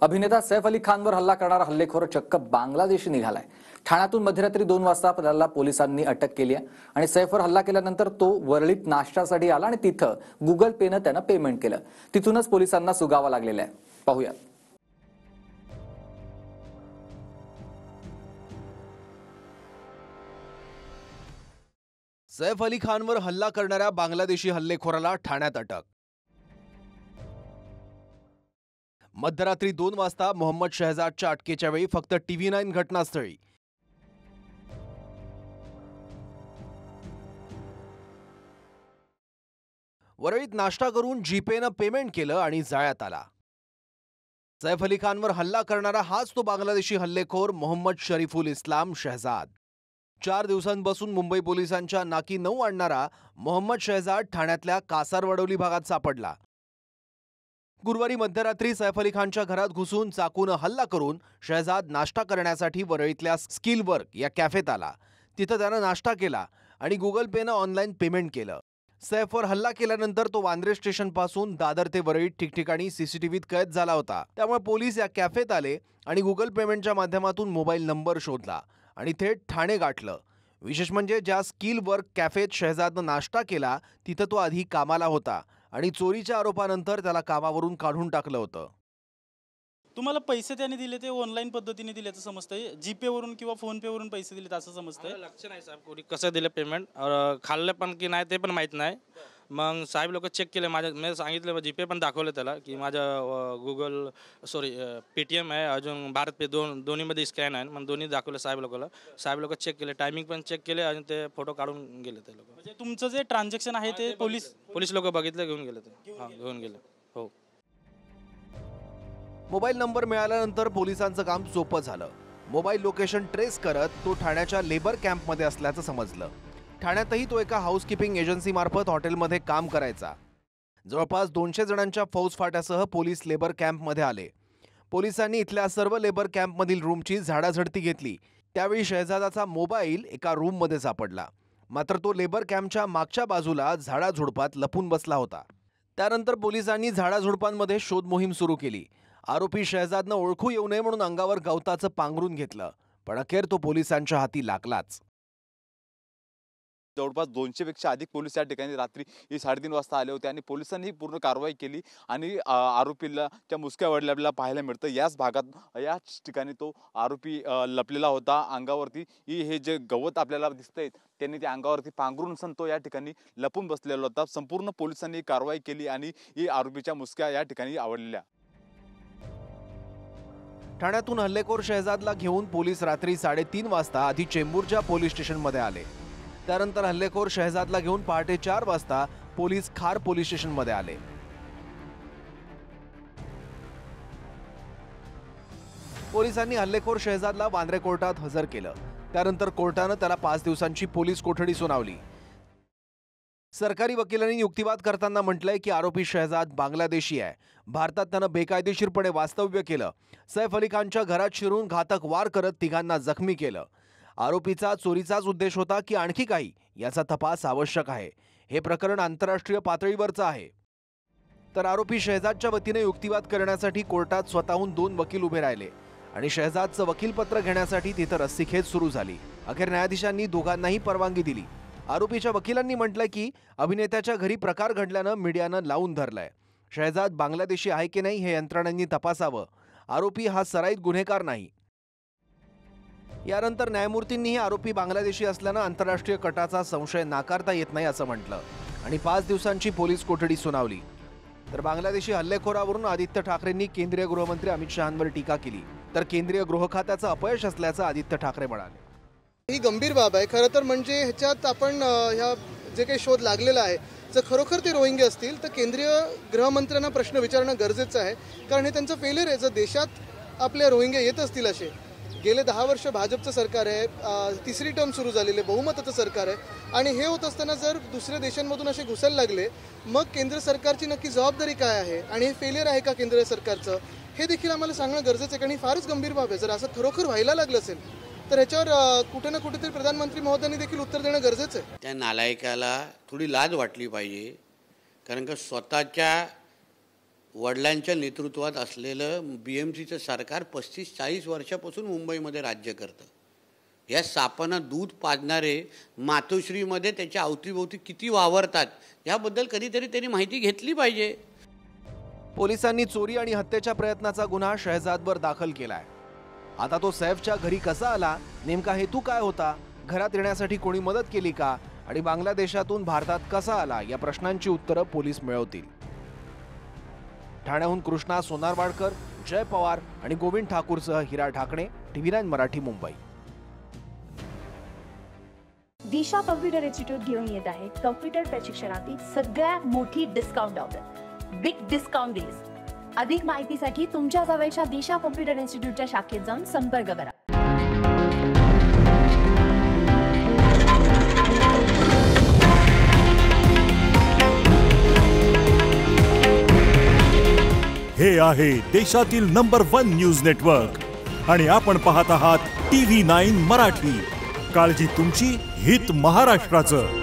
अभिनेता सैफ अली खानवर हल्ला करणारा हल्लेखोर चक्क बांगलादेशी निघालाय। ठाण्यातून मध्यरात्री 2 वाजता त्याला पोलिसांनी अटक केली आहे आणि सैफवर हल्ला केल्यानंतर तो वरळीत नाश्त्यासाठी आला आणि तिथं गुगल पेनं त्यानं पेमेंट केलं। तिथूनच पोलिसांना सुगावा लागलेला आहे। पाहूया। सैफ अली खानवर हल्ला करणाऱ्या बांगलादेशी हल्लेखोराला ठाण्यात अटक। मध्यरात्री 2 वाजता मोहम्मद शहजादच्या अटकेच्या वेळी फक्त TV9 घटनास्थळी। वरळीत नाश्ता करून जीपेनं पेमेंट केलं आणि जाळ्यात आला। सैफ अली खानवर हल्ला करणारा हाच तो बांगलादेशी हल्लेखोर मोहम्मद शरीफुल इस्लाम शहजाद। 4 दिवसांपासून मुंबई पोलिसांच्या नाकी नऊ आणणारा मोहम्मद शहजाद ठाण्यातल्या कासारवडवली भागात सापडला। गुरुवारी मध्यरात्री सैफ अली खानच्या घरात घुसून चाकूनं हल्ला करून शहजाद नाश्ता करण्यासाठी वरळीतल्या स्किल वर्क या कॅफेत आला। तिथं त्यानं नाश्ता केला आणि गुगल पेनं ऑनलाईन पेमेंट केलं। सैफवर हल्ला केल्यानंतर तो वांद्रे स्टेशनपासून दादर ते वरळीत ठिकठिकाणी सीसीटीव्हीत कैद झाला होता। त्यामुळे पोलीस या कॅफेत आले आणि गुगल पेमेंटच्या माध्यमातून मोबाईल नंबर शोधला आणि थेट ठाणे गाठलं। विशेष म्हणजे ज्या स्किल वर्क कॅफेत शहजादनं नाश्ता केला तिथं तो आधी कामाला होता आणि चोरीच्या आरोपानंतर त्याला कामावरून काढून टाकलं होतं। तुम्हाला पैसे त्याने दिले ते ऑनलाईन पद्धतीने दिल्याचं समजतंय, जीपे वरून किंवा फोन पे वरून पैसे दिले असं समजतंय? लक्ष नाही साहेब कोणी कसं दिलं पेमेंट और खाल्लं पण की नाही ते पण माहीत नाही। मग साहेब लोक चेक केले, मी सांगितलं जीपे पण दाखवलं त्याला की माझं गुगल पेटीएम आहे, अजून भारत पे दोन्हीमध्ये स्कॅन आहे। मग दोन्ही दाखवलं साहेब लोकांना। साहेब लोक चेक केले, टायमिंग पण चेक केले आणि ते फोटो काढून गेले ते लोक। म्हणजे तुमचं जे ट्रान्झॅक्शन आहे ते पोलीस लोक बघितलं, घेऊन गेले ते। हां, घेऊन गेले। हो। मोबाईल नंबर मिळाल्यानंतर पोलिसांचं काम सोपं झालं। मोबाईल लोकेशन ट्रेस करत तो ठाण्याच्या लेबर कॅम्पमध्ये असल्याचं समजलं। ठाण्यातही तो एका हाऊसकीपिंग एजन्सीमार्फत हॉटेलमध्ये काम करायचा। जवळपास 200 जणांच्या फौजफाट्यासह पोलीस लेबर कॅम्पमध्ये आले। पोलिसांनी इथल्या सर्व लेबर कॅम्पमधील रूमची झाडाझडती घेतली। त्यावेळी शहजादाचा मोबाईल एका रूममध्ये सापडला, मात्र तो लेबर कॅम्पच्या मागच्या बाजूला झाडाझुडपात लपून बसला होता। त्यानंतर पोलिसांनी झाडाझुडपांमध्ये शोध मोहीम सुरू केली। आरोपी शहजादनं ओळखू येऊ नये म्हणून अंगावर गवताचं पांघरून घेतलं, पण अखेर तो पोलिसांच्या हाती लागलाच। जवळपास 200 पेक्षा अधिक पोलीस या ठिकाणी रात्री 3:30 वाजता आले होते आणि पोलिसांनी पूर्ण कारवाई केली आणि आरोपीला त्या मुसक्या वडल्याला पाहायला मिळतं। याच भागात याच ठिकाणी तो आरोपी लपलेला होता। अंगावरती हे जे गवत आपल्याला दिसतंय त्यांनी त्या अंगावरती पांघरून तो या ठिकाणी लपून बसलेला होता। संपूर्ण पोलिसांनी कारवाई केली आणि ही आरोपीच्या मुसक्या या ठिकाणी आवळल्या। ठाण्यातून हल्लेखोर शहजादला घेऊन पोलीस रात्री 3:30 वाजता आधी चेंबूरच्या पोलीस स्टेशनमध्ये आले। त्यानंतर हल्लेखोर शहजादला घेऊन पहाटे 4 वाजता पोलीस खार पोलीस स्टेशनमध्ये आले। पोलिसांनी हल्लेखोर शहजादला वांद्रे कोर्टात हजर केलं। त्यानंतर कोर्टानं त्याला 5 दिवसांची पोलीस कोठडी सुनावली। सरकारी वकिलांनी युक्तिवाद करताना म्हटलंय की आरोपी शहजाद बांगलादेशी आहे। भारतात त्यानं बेकायदेशीरपणे वास्तव्य केलं। सैफ अली खानच्या घरात शिरून घातक वार करत तिघांना जखमी केलं। आरोपीचा चोरीचाच उद्देश होता की आणखी काही, याचा तपास आवश्यक आहे। हे प्रकरण आंतरराष्ट्रीय पातळीवरचं आहे। तर आरोपी शहजादच्या वतीने युक्तिवाद करण्यासाठी कोर्टात स्वतःहून 2 वकील उभे राहिले आणि शहजादचं वकीलपत्र घेण्यासाठी तिथं रस्सीखेच सुरू झाली। अखेर न्यायाधीशांनी दोघांनाही परवानगी दिली। आरोपीच्या वकिलांनी म्हटलं की अभिनेत्याच्या घरी प्रकार घडल्यानं मीडियानं लावून धरलाय। शहजाद बांगलादेशी आहे की नाही हे यंत्रणांनी तपासावं। आरोपी हा सराईत गुन्हेगार नाही। यानंतर न्यायमूर्तींनीही आरोपी बांगलादेशी असल्यानं आंतरराष्ट्रीय कटाचा संशय नाकारता येत नाही असं म्हटलं आणि 5 दिवसांची पोलीस कोठडी सुनावली। तर बांगलादेशी हल्लेखोरावरून आदित्य ठाकरेंनी केंद्रीय गृहमंत्री अमित शहांवर टीका केली, तर केंद्रीय गृह खात्याचं अपयश असल्याचं आदित्य ठाकरे म्हणाले। ही गंभीर बाब आहे खरं तर। म्हणजे ह्याच्यात आपण ह्या जे काही शोध लागलेला आहे जर खरोखर ते रोहिंगे असतील तर केंद्रीय गृहमंत्र्यांना प्रश्न विचारणं गरजेचं आहे, कारण हे त्यांचं फेलियर आहे। जर देशात आपले रोहिंगे येत असतील असे, गेले 10 वर्ष भाजपचं सरकार आहे, 3री टर्म सुरू झालेले बहुमताचं सरकार आहे आणि हे होत असताना जर दुसऱ्या देशांमधून असे घुसायला लागले मग केंद्र सरकारची नक्की जबाबदारी काय आहे आणि हे फेलियर आहे का केंद्र सरकारचं हे देखील आम्हाला सांगणं गरजेचं आहे, कारण ही फारच गंभीर बाब आहे। जर असं खरोखर व्हायला लागलं असेल तर ह्याच्यावर कुठे ना कुठेतरी प्रधानमंत्री महोदयांनी देखील उत्तर देणं गरजेचं आहे. त्या नालायकाला थोडी लाज वाटली पाहिजे, कारण का स्वतःच्या वडिलांच्या नेतृत्वात असलेलं BMCचं सरकार 35-40 वर्षापासून मुंबईमध्ये राज्य करतं. या सापांना दूध पाजणारे मातोश्रीमध्ये त्याच्या अवतीभोवती किती वावरतात याबद्दल कधीतरी त्यांनी माहिती घेतली पाहिजे. पोलिसांनी चोरी आणि हत्येच्या प्रयत्नाचा गुन्हा शहजादवर दाखल केलाय. आता तो सैफच्या घरी कसा आला, नेमका हेतू काय होता, घरात येण्यासाठी कोणी मदत केली का आणि बांगलादेशातून भारतात कसा आला या प्रश्नांची उत्तरं पोलीस मिळवतील. ठाण्याहून कृष्णा सोनारवाडकर, जय पवार आणि गोविंद ठाकूरसह हिरा ढाकणे, TV9 मराठी, मुंबई. दिशा कॉम्प्युटर इन्स्टिट्यूट घेऊन येत आहे कॉम्प्युटर प्रशिक्षणातील सगळ्यात मोठी discount offer, big discount days. अधिक माहितीसाठी तुमच्या जवळच्या दिशा कॉम्प्युटर इन्स्टिट्यूटच्या शाखेत जाऊन संपर्क करा. हे आहे देशातील नंबर 1 न्यूज नेटवर्क आणि आपण पाहत आहात TV9 मराठी. काळजी तुमची, हित महाराष्ट्राचं.